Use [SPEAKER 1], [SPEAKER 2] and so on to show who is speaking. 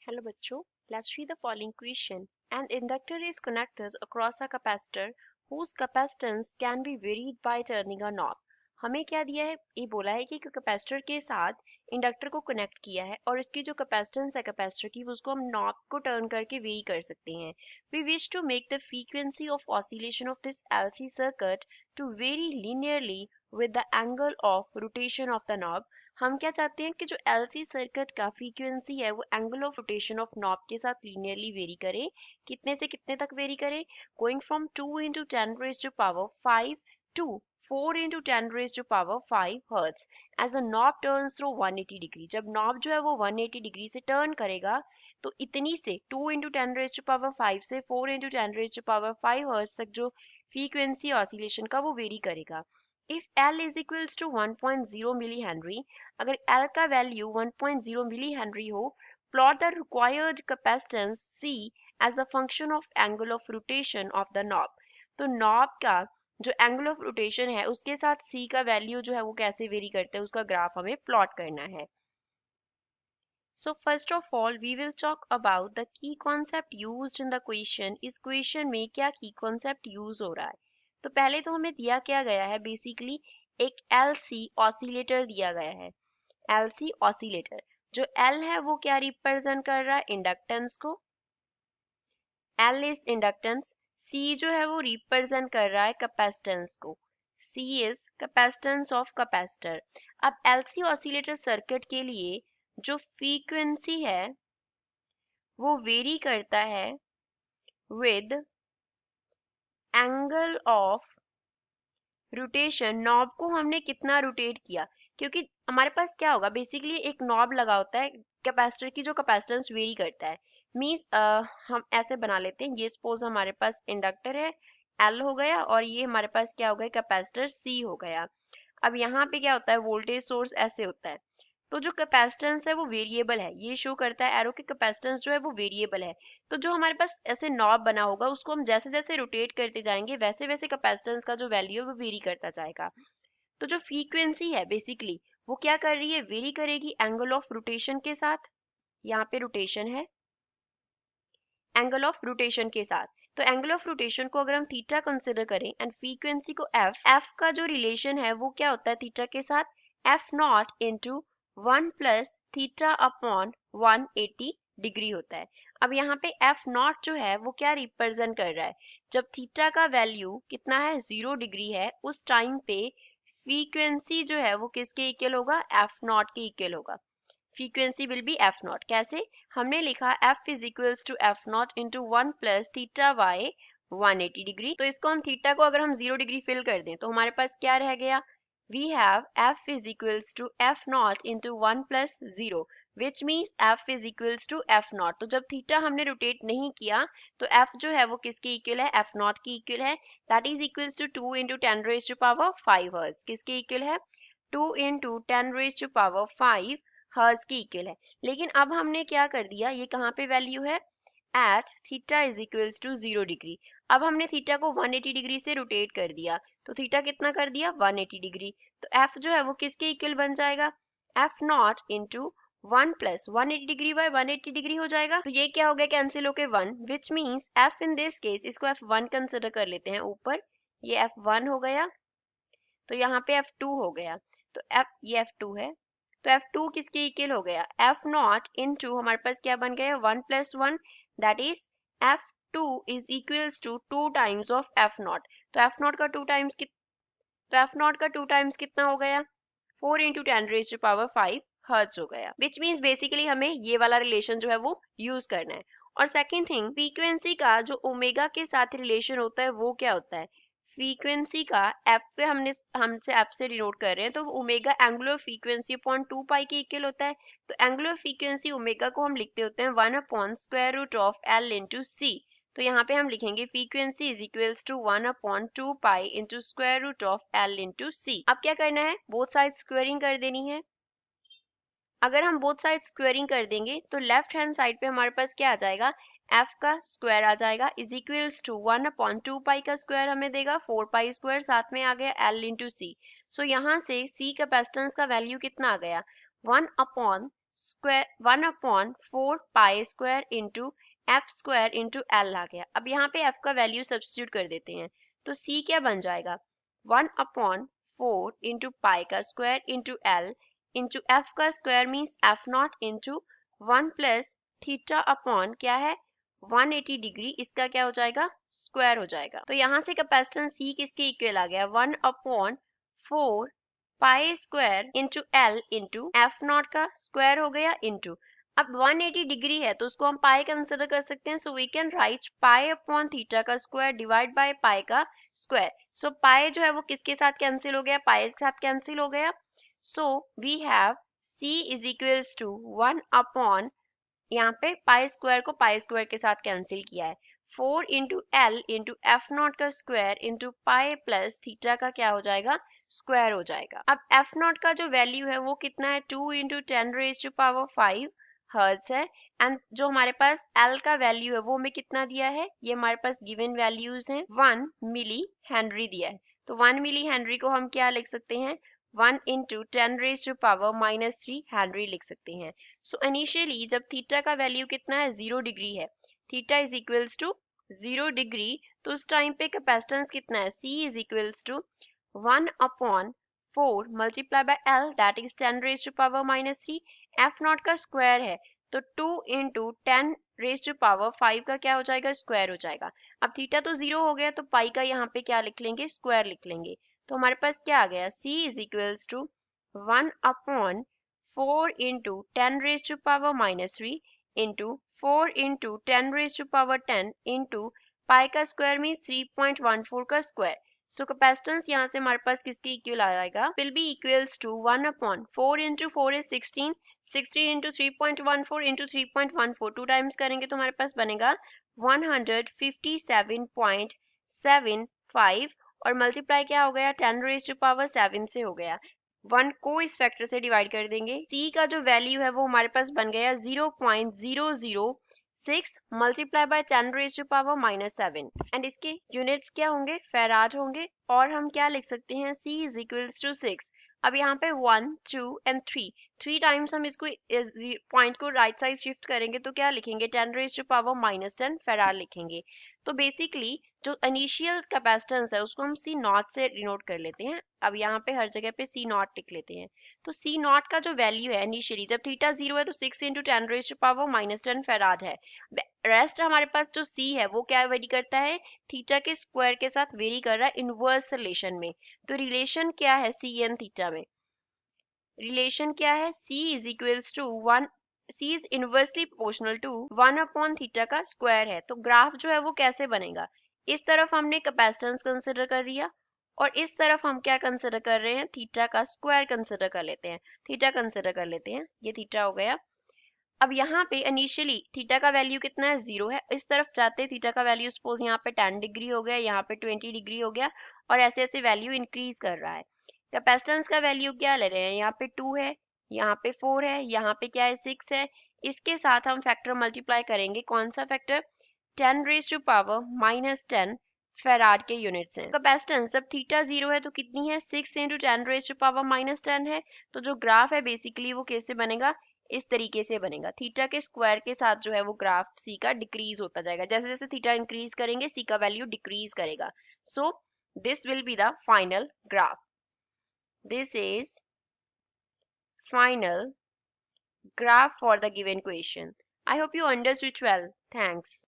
[SPEAKER 1] Hello बच्चों, let's read the following question. An inductor is connected across a capacitor whose capacitance can be varied by turning a knob. हमें क्या दिया है? ये बोला है कि कैपेसिटर के साथ इंडक्टर को कनेक्ट किया है और इसकी जो कैपेसिटेंस है कैपेसिटर की उसको हम नॉब को टर्न करके वेरी कर सकते हैं. We wish to make the frequency of oscillation of this LC circuit to vary linearly with the angle of rotation of the knob. हम क्या चाहते हैं कि जो LC सर्किट का फ्रीक्वेंसी है वो angle of rotation of knob के साथ लीनियरली वेरी करे. कितने से कितने तक वेरी करे? Going from 2 into 10 raised to power 5 to 4 into 10 raised to power 5 hertz as the knob turns through 180 degree. जब नॉब जो है वो 180 डिग्री से टर्न करेगा तो इतनी से 2 into 10 raised to power 5 से 4 into 10 raised to power 5 hertz तक जो फ्रीक्वेंसी ऑसिलेशन का वो वेरी करेगा. If L is equals to 1.0 millihenry, अगर L का वैल्यू 1.0 millihenry हो, plot the required capacitance C as the function of angle of rotation of the knob. तो knob का जो angle of rotation है उसके साथ C का वैल्यू जो है वो कैसे वेरी करते हैं उसका ग्राफ हमें प्लॉट करना है. So first of all we will talk about the key concept used in the question. इस क्वेश्चन में क्या की concept यूज हो रहा है. तो पहले तो हमें दिया क्या गया है, बेसिकली एक LC ऑसिलेटर दिया गया है. LC ऑसिलेटर जो L है वो क्या रिप्रेजेंट कर रहा है? इंडक्टेंस को. L is inductance. C जो है वो रिप्रेजेंट कर रहा है कैपेसिटेंस को. C is capacitance of capacitor. अब LC ऑसिलेटर सर्किट के लिए जो फ्रीक्वेंसी है वो वेरी करता है with angle of rotation. Knob को हमने कितना रोटेट किया, क्योंकि हमारे पास क्या होगा, बेसिकली एक नॉब लगा होता है कैपेसिटर की जो कैपेसिटेंस वेरी करता है. मींस हम ऐसे बना लेते हैं, ये सपोज हमारे पास इंडक्टर है L हो गया और ये हमारे पास क्या हो गया, कैपेसिटर C हो गया. अब यहाँ पे क्या होता है, वोल्टेज सोर्स ऐसे होता है. तो जो कैपेसिटेंस है वो वेरिएबल है, ये शो करता है एरो के कैपेसिटेंस जो है वो वेरिएबल है. तो जो हमारे पास ऐसे नॉब बना होगा उसको हम जैसे जैसे रोटेट करते जाएंगे वैसे वैसे कैपेसिटेंस का जो वैल्यू है वो वेरी करता जाएगा. तो जो फ्रीक्वेंसी है बेसिकली वो क्या कर रही है, वेरी करेगी एंगल ऑफ रोटेशन के साथ. यहाँ पे रोटेशन है, एंगल ऑफ रोटेशन के साथ. तो एंगल ऑफ रोटेशन को अगर हम थीटा कंसिडर करें एंड फ्रीक्वेंसी को एफ का जो रिलेशन है वो क्या होता है थीटा के साथ, F not into 1 plus theta upon 180 degree होता है. अब यहाँ पे एफ नॉट जो है वो क्या रिप्रेजेंट कर रहा है, जब थीटा का वैल्यू कितना है 0 डिग्री है उस टाइम पे फ्रीक्वेंसी जो है वो किसके इक्वल होगा, एफ नॉट के इक्वल होगा. Frequency will be F naught. कैसे, हमने लिखा F is equals to F not into 1 plus theta by 180 degree. तो इसको हम थीटा को अगर हम 0 डिग्री फिल कर दें तो हमारे पास क्या रह गया, we have F is equals to F not into 1 plus 0 which means F is equals to F naught. तो जब थीटा हमने रोटेट नहीं किया तो एफ जो है वो किसके इक्वल है, एफ नॉट की इक्वल है. That is equals to 2 into 10 raise to power 5 hertz. किसके इक्वल है, 2 into 10 raise to power 5 hertz की इक्वल है. लेकिन अब हमने क्या कर दिया, ये कहाँ पे वैल्यू है, at theta is equals to 0 degree. अब हमने थीटा को 180 डिग्री से रोटेट कर दिया तो थीटा कितना कर दिया, 180 डिग्री. तो एफ जो है वो किसके इक्वल बन जाएगा, F not into 1 plus 180 degree by 180 degree हो जाएगा. तो ये क्या हो गया, कैंसिल होके 1, विच means F in this case, इसको F1 कंसिडर कर लेते हैं ऊपर, ये F1 हो गया तो यहाँ पे F2 हो गया. तो ये F2 है तो F2 किसके इक्वल हो गया, एफ नॉट इंटू हमारे पास क्या बन गया 1 plus 1, that is F2 is equals to 2 times of F naught. तो एफ नॉट का 2 टाइम्स कितना हो गया, 4 into 10 raise to power 5 hertz हो गया. विच मीन्स बेसिकली हमें ये वाला रिलेशन जो है वो यूज करना है. और सेकेंड थिंग, फ्रीक्वेंसी का जो ओमेगा के साथ रिलेशन होता है वो क्या होता है, फ्रीक्वेंसी का एफ पे हमसे एफ से डिनोट कर रहे हैं तो ओमेगा एंगुलर फ्रीक्वेंसी अपॉन 2 पाई के इक्वल होता है. तो एंगुलर फ्रीक्वेंसी ओमेगा को हम लिखते होते हैं 1 upon square root of L into C. तो यहाँ पे हम लिखेंगे frequency is equals to 1 upon 2 pi into square root of L into C. अब क्या करना है, बोथ साइड स्क्वायरिंग कर देनी है. अगर हम बोथ साइड स्क्वायरिंग कर देंगे तो लेफ्ट हैंड साइड पे हमारे पास क्या आ जाएगा, एफ का स्क्वायर आ जाएगा इज इक्वल्स टू 1 अपॉन 2 पाई का स्क्वायर हमें देगा 4 पाई स्क्वायर, साथ में आ गया एल इंटू सी. सो यहाँ से सी कैपेसिटेंस का वैल्यू कितना आ गया, 1 upon square 1/4 pi square into F square into L आ गया। अब यहाँ पे एफ का वैल्यू सब्स्टिट्यूट कर देते हैं, तो सी क्या बन जाएगा 1/4 इंटू पाई का square into L into F का square means F not into 1 plus theta upon क्या है 180 डिग्री, इसका क्या हो जाएगा स्क्वायर हो जाएगा। तो यहाँ से कैपेसिटेंस सी किसके इक्वल आ गया 1/4 pi square into L into F not का स्क्वायर हो गया इंटू, अब 180 डिग्री है तो उसको हम पाई कंसिडर कर सकते हैं, so we can write pi upon theta का स्क्वायर डिवाइड बाय पाई का स्क्वायर। सो पाई जो है वो किसके साथ कैंसिल हो गया पाई के साथ कैंसिल हो गया। So we have c is equals to 1 upon, यहाँ पे पाई स्क्वायर को पाई स्क्वायर के साथ कैंसिल किया है 4 into L into F not का square into pi plus theta का क्या हो जाएगा स्क्वायर हो जाएगा। अब एफ नॉट का जो वैल्यू है वो कितना है 2 इंटू 10⁵5 हर्ट्ज है, एंड जो हमारे पास एल का वैल्यू है वो हमें कितना दिया है, ये हमारे पास गिवन वैल्यूज हैं 1 मिली हेनरी दिया है, तो 1 मिली हेनरी को हम क्या लिख सकते हैं 1 इंटू 10⁻³ हेनरी लिख सकते हैं। सो इनिशियली जब थीटा का वैल्यू कितना है 0 डिग्री है, theta is equals to 0 degree, तो उस टाइम पे कैपेसिटेंस कितना है c is equals to 1/4 multiply by l that is 10⁻³ F not का स्क्वायर है तो 2 इंटू 10⁵5 का क्या हो जाएगा स्क्वायर हो जाएगा। अब थीटा तो 0 हो गया तो पाई का यहाँ पे क्या लिख लेंगे स्क्वायर लिख लेंगे, तो हमारे पास क्या आ गया c is equals to 1/4 into 10⁻³ into 4 into 10⁻10 into pi का स्क्वायर मीन्स 3.14 का स्क्वायर। सो कैपेसिटेंस यहाँ से हमारे पास किसके इक्वल आएगा will be equals to 1/4 into 4 is 16, 16 into 3.14 into 3.14 two times करेंगे तो हमारे पास बनेगा 157.75 और मल्टीप्लाई क्या हो गया 10⁻7 से हो गया, 1 को इस फैक्टर से डिवाइड कर देंगे, c का जो वैल्यू है वो हमारे पास बन गया 0.006 मल्टीप्लाई बाय 10⁻7 एंड इसके यूनिट्स क्या होंगे फैराड होंगे, और हम क्या लिख सकते हैं c इज इक्वल्स टू 6। अब यहाँ पे 1 2 एंड 3 टाइम्स हम इसको पॉइंट को राइट साइड शिफ्ट करेंगे तो क्या लिखेंगे 10⁻10 फैराड लिखेंगे। तो बेसिकली जो इनिशियल कैपेसिटेंस है उसको हम सी नॉट से डिनोट कर लेते हैं, अब यहाँ पे हर जगह पे सी नॉट लिख लेते हैं। तो सी नॉट का जो वैल्यू है इनिशियली जब थीटा 0 है तो 6 इंटू 10⁻10 फैराड है, रेस्ट हमारे पास जो सी है वो क्या वेरी करता है थीटा के स्क्वायर के साथ वेरी कर रहा है इनवर्स रिलेशन में। तो रिलेशन क्या है सी एंड थीटा में, रिलेशन क्या है c is equals to 1, c is inversely proportional to 1 theta का स्क्वायर है। तो ग्राफ जो है वो कैसे बनेगा, इस तरफ हमने कैपेसिटेंस कंसिडर कर लिया और इस तरफ हम क्या कंसिडर कर रहे हैं थीटा का स्क्वायर कंसिडर कर लेते हैं, थीटा कंसिडर कर लेते हैं, ये थीटा हो गया। अब यहाँ पे इनिशियली थीटा का वैल्यू कितना है 0 है, इस तरफ जाते थीटा का वैल्यू सपोज यहाँ पे 10 डिग्री हो गया, यहाँ पे 20 डिग्री हो गया और ऐसे ऐसे वैल्यू इंक्रीज कर रहा है। कैपेसिटेंस का वैल्यू क्या ले रहे हैं, यहाँ पे 2 है, यहाँ पे 4 है, यहाँ पे क्या है 6 है, इसके साथ हम फैक्टर मल्टीप्लाई करेंगे, कौन सा फैक्टर 10⁻10 फैराड के यूनिट्स हैं। कैपेसिटेंस जब थीटा 0 है तो कितनी है 6 इंटू 10⁻10 है, तो जो ग्राफ है बेसिकली वो कैसे बनेगा इस तरीके से बनेगा, थीटा के स्क्वायर के साथ जो है वो ग्राफ सी का डिक्रीज होता जाएगा, जैसे जैसे थीटा इंक्रीज करेंगे सी का वैल्यू डिक्रीज करेगा। So this will be the final graph, this is final graph for the given question. I hope you understood well. Thanks.